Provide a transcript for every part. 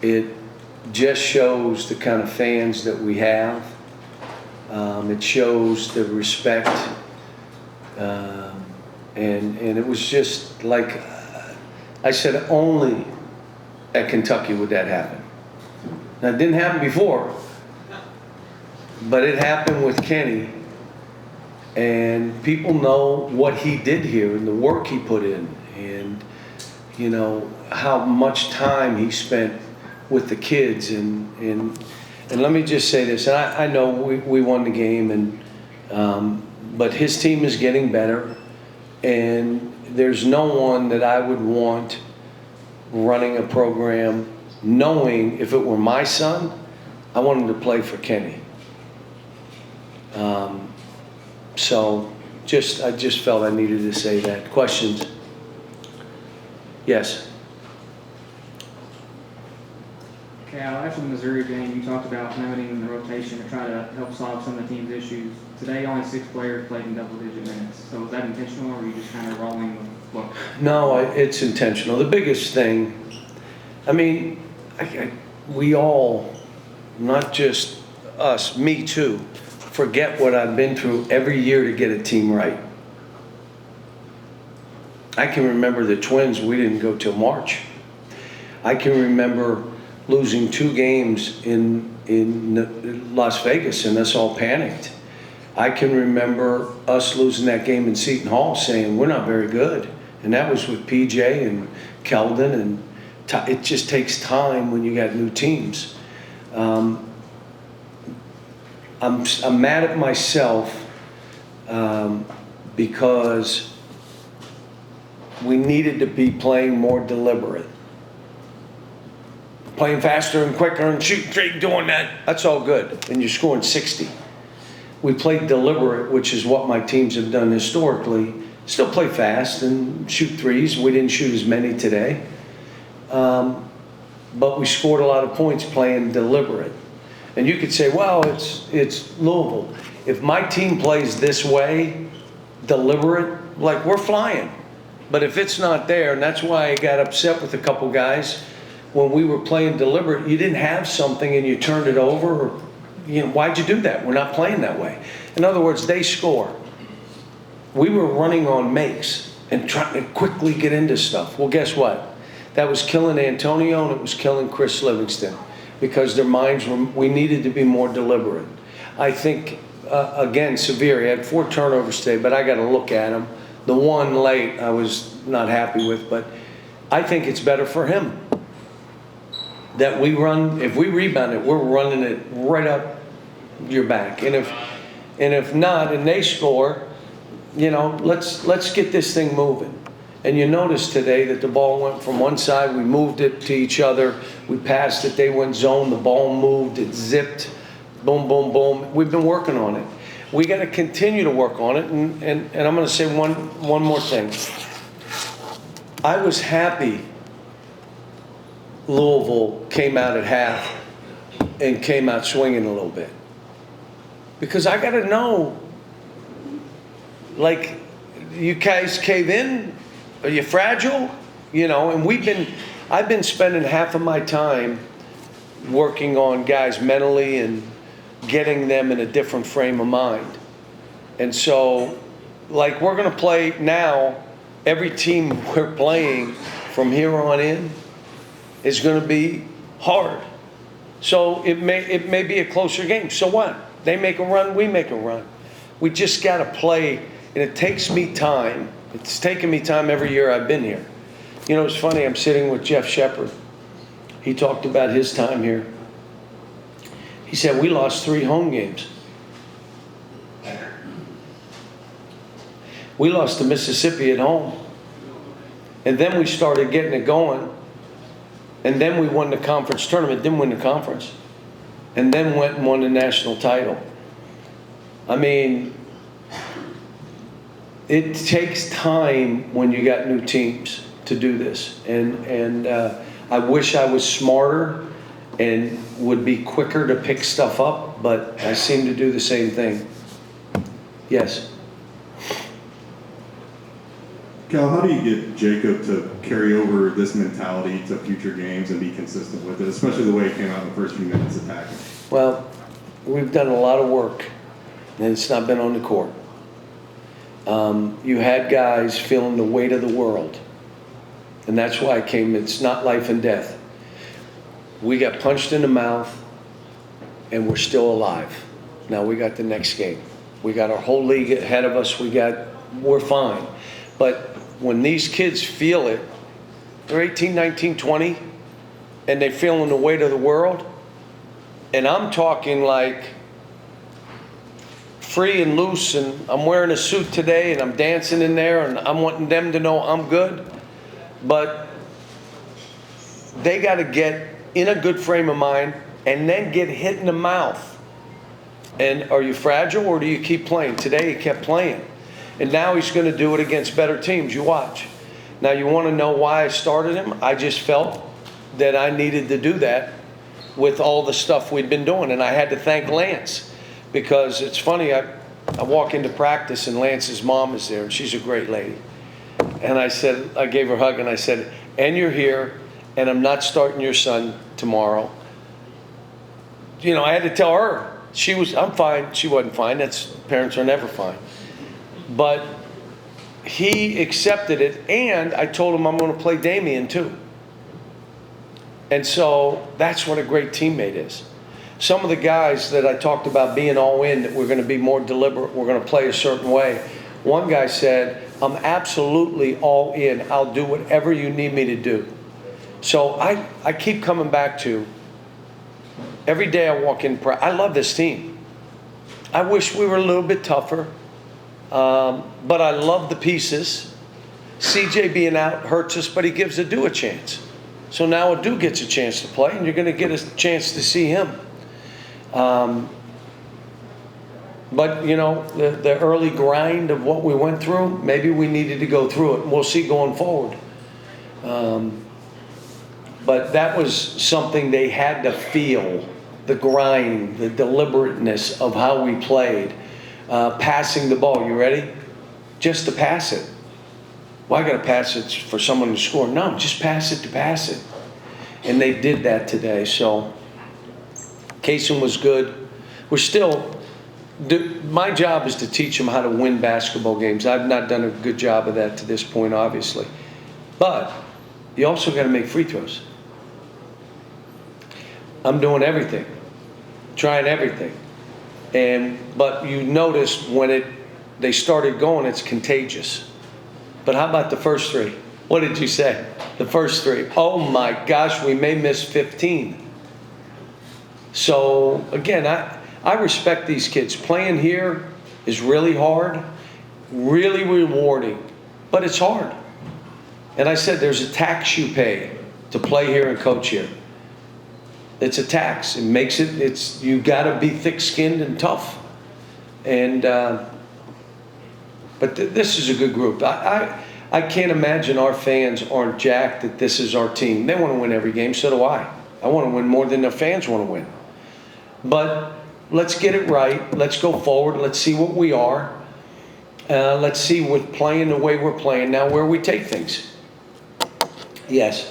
It just shows the kind of fans that we have. It shows the respect. And it was just like, I said, only at Kentucky would that happen. Now, it didn't happen before, but it happened with Kenny. And people know what he did here and the work he put in, and you know how much time he spent with the kids. And let me just say this, and I know we won the game, and but his team is getting better, and there's no one that I would want running a program knowing if it were my son, I want him to play for Kenny. So I just felt I needed to say that. Questions? Yes. Cal, after the Missouri game, you talked about limiting the rotation to try to help solve some of the team's issues. Today, only 6 players played in double-digit minutes. So was that intentional, or were you just kind of rolling with what? No, it's intentional. The biggest thing, I mean, we all, not just us, me too, forget what I've been through every year to get a team right. I can remember the Twins, we didn't go till March. I can remember losing 2 games in Las Vegas and us all panicked. I can remember us losing that game in Seton Hall saying, we're not very good. And that was with PJ and Keldon, and it just takes time when you got new teams. I'm mad at myself because we needed to be playing more deliberate. Playing faster and quicker and shooting straight, doing that, that's all good. And you're scoring 60. We played deliberate, which is what my teams have done historically. Still play fast and shoot threes. We didn't shoot as many today. But we scored a lot of points playing deliberate. And you could say, well, it's Louisville. If my team plays this way, deliberate, like we're flying. But if it's not there, and that's why I got upset with a couple guys, when we were playing deliberate, you didn't have something and you turned it over. Or, you know, why'd you do that? We're not playing that way. In other words, they score. We were running on makes and trying to quickly get into stuff. Well, guess what? That was killing Antonio and it was killing Chris Livingston, because their minds were, we needed to be more deliberate. I think, again, Severe, he had 4 turnovers today, but I got to look at him. The one late I was not happy with, but I think it's better for him that we run. If we rebound it, we're running it right up your back. And if not, and they score, you know, let's get this thing moving. And you notice today that the ball went from one side, we moved it to each other, we passed it, they went zone, the ball moved, it zipped, boom, boom, boom. We've been working on it. We got to continue to work on it, and I'm going to say one more thing. I was happy Louisville came out at half and came out swinging a little bit, because I got to know, like, you guys cave in? Are you fragile? You know, and I've been spending half of my time working on guys mentally and getting them in a different frame of mind. And so, like, we're going to play now, every team we're playing from here on in is going to be hard. So it may be a closer game. So what? They make a run, we make a run. We just got to play, and it takes me time. It's taken me time every year I've been here. You know, it's funny, I'm sitting with Jeff Shepard. He talked about his time here. He said, we lost 3 home games. We lost to Mississippi at home. And then we started getting it going. And then we won the conference tournament, didn't win the conference. And then went and won the national title. I mean, it takes time when you got new teams to do this. And I wish I was smarter and would be quicker to pick stuff up, but I seem to do the same thing. Yes? Cal, how do you get Jacob to carry over this mentality to future games and be consistent with it, especially the way it came out in the first few minutes attacking? Well, we've done a lot of work, and it's not been on the court. You had guys feeling the weight of the world, and that's why it came. It's not life and death. We got punched in the mouth, and we're still alive. Now we got the next game. We got our whole league ahead of us. We're fine. But when these kids feel it, they're 18, 19, 20, and they're feeling the weight of the world. And I'm talking like free and loose, and I'm wearing a suit today, and I'm dancing in there, and I'm wanting them to know I'm good. But they got to get in a good frame of mind and then get hit in the mouth. And are you fragile, or do you keep playing? Today he kept playing. And now he's going to do it against better teams. You watch. Now you want to know why I started him? I just felt that I needed to do that with all the stuff we'd been doing. And I had to thank Lance, because it's funny, I walk into practice and Lance's mom is there, and she's a great lady. And I gave her a hug, and I said, and you're here, and I'm not starting your son tomorrow. You know, I had to tell her. I'm fine. She wasn't fine. Parents are never fine. But he accepted it, and I told him I'm going to play Damian too. And so that's what a great teammate is. Some of the guys that I talked about being all in, that we're going to be more deliberate, we're going to play a certain way. One guy said, I'm absolutely all in. I'll do whatever you need me to do. So I keep coming back to, every day I walk in, I love this team. I wish we were a little bit tougher, but I love the pieces. CJ being out hurts us, but he gives Adu a chance. So now Adu gets a chance to play, and you're going to get a chance to see him. But, you know, the early grind of what we went through, maybe we needed to go through it, and we'll see going forward. But that was something they had to feel, the grind, the deliberateness of how we played. Passing the ball, you ready? Just to pass it. Well, I got to pass it for someone to score. No, just pass it to pass it. And they did that today. So Kaysen was good. My job is to teach them how to win basketball games. I've not done a good job of that to this point, obviously. But you also got to make free throws. I'm doing everything, trying everything. But you noticed when they started going, it's contagious. But how about the first three? What did you say? The first three. Oh my gosh, we may miss 15. So again, I respect these kids. Playing here is really hard, really rewarding, but it's hard. And I said there's a tax you pay to play here and coach here. It's a tax. It makes it, you got to be thick-skinned and tough. And but this is a good group. I can't imagine our fans aren't jacked that this is our team. They want to win every game, so do I. I want to win more than the fans want to win. But let's get it right. Let's go forward. Let's see what we are. Let's see with playing the way we're playing now where we take things. Yes.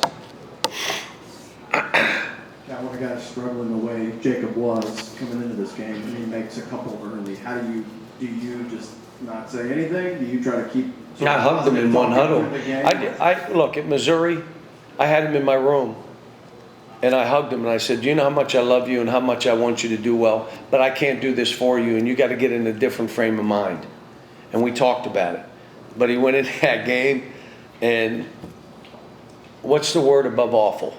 Got one guy struggling the way Jacob was coming into this game, and he makes a couple early. How do you just not say anything? Do you try to keep? I hugged him in one huddle. I look at Missouri. I had him in my room, and I hugged him and I said, "You know how much I love you and how much I want you to do well, but I can't do this for you, and you got to get in a different frame of mind." And we talked about it. But he went in that game, and what's the word above awful?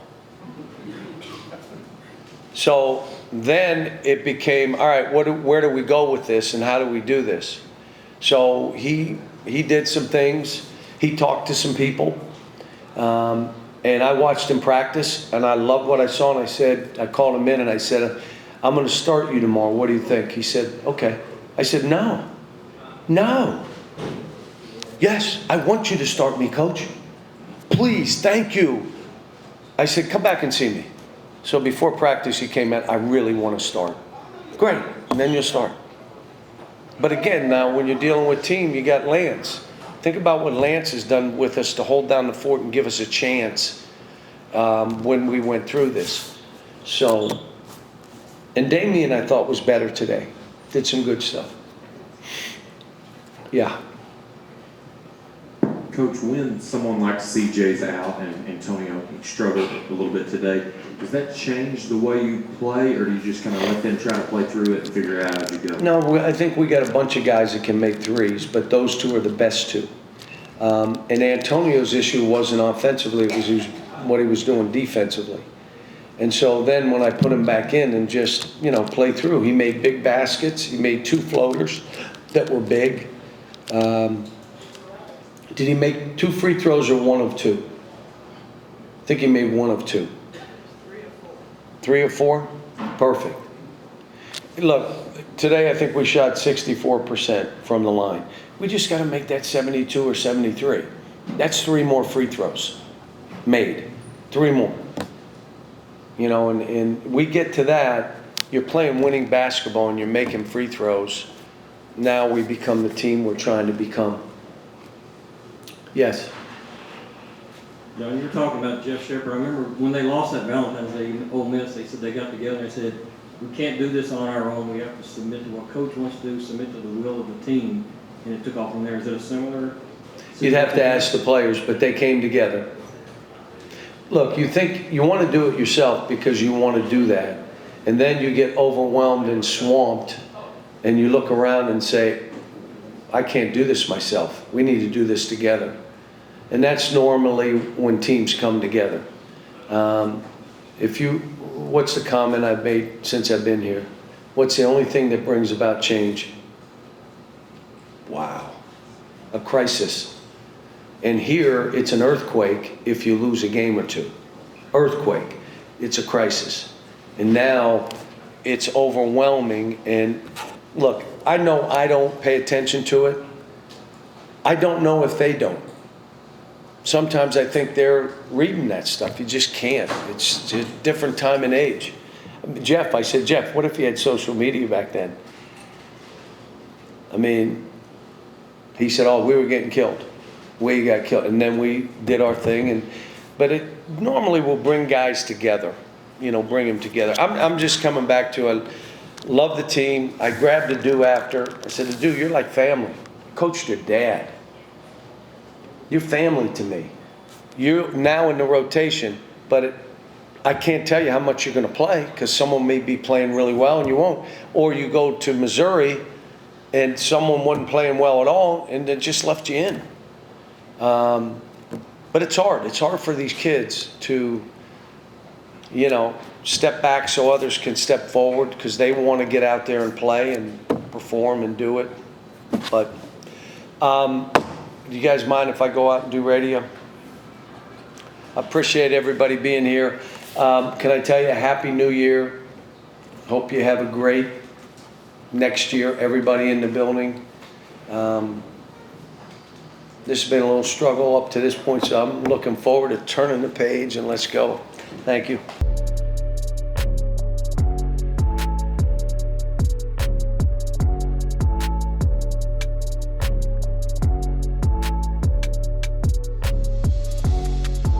So then it became, all right, where do we go with this and how do we do this? So he did some things. He talked to some people. And I watched him practice, and I loved what I saw. And I called him in and I said, I'm going to start you tomorrow. What do you think? He said, okay. I said, no. Yes, I want you to start me, coach. Please, thank you. I said, come back and see me. So before practice, he came out, I really want to start. Great, and then you'll start. But again, now when you're dealing with team, you got Lance. Think about what Lance has done with us to hold down the fort and give us a chance when we went through this. So, and Damian I thought was better today. Did some good stuff. Yeah. Coach, when someone like CJ's out and Antonio struggled a little bit today, does that change the way you play, or do you just kind of let them try to play through it and figure it out as you go? No, I think we got a bunch of guys that can make threes, but those two are the best two. And Antonio's issue wasn't offensively, it was what he was doing defensively. And so then when I put him back in and just, play through, he made big baskets. He made 2 floaters that were big. Did he make 2 free throws or 1 of 2? I think he made 1 of 2. 3 or 4? Perfect. Look, today I think we shot 64% from the line. We just got to make that 72 or 73. That's 3 more free throws made. 3 more. And we get to that, you're playing winning basketball and you're making free throws. Now we become the team we're trying to become. Yes. John, you were talking about Jeff Shepherd. I remember when they lost that Valentine's Day in Ole Miss, they said they got together and said, we can't do this on our own. We have to submit to what coach wants to do, submit to the will of the team. And it took off from there. Is it a similar? You'd have to ask the players, but they came together. Look, you think you want to do it yourself because you want to do that. And then you get overwhelmed and swamped and you look around and say, I can't do this myself. We need to do this together. And that's normally when teams come together. What's the comment I've made since I've been here? What's the only thing that brings about change? Wow. A crisis. And here, it's an earthquake if you lose a game or 2. Earthquake. It's a crisis. And now, it's overwhelming. And look, I know I don't pay attention to it. I don't know if they don't. Sometimes I think they're reading that stuff. You just can't. It's a different time and age. I said, Jeff, what if you had social media back then? He said, oh, we were getting killed. We got killed. And then we did our thing. But it normally will bring guys together, bring them together. I'm just coming back to, I love the team. I grabbed Adu after. I said, Adu, you're like family. Coached your dad. You're family to me. You're now in the rotation, but I can't tell you how much you're going to play because someone may be playing really well and you won't. Or you go to Missouri and someone wasn't playing well at all and they just left you in. But it's hard. It's hard for these kids to, step back so others can step forward because they want to get out there and play and perform and do it. But do you guys mind if I go out and do radio? I appreciate everybody being here. Can I tell you a Happy New Year? Hope you have a great next year, everybody in the building. This has been a little struggle up to this point, so I'm looking forward to turning the page and let's go. Thank you.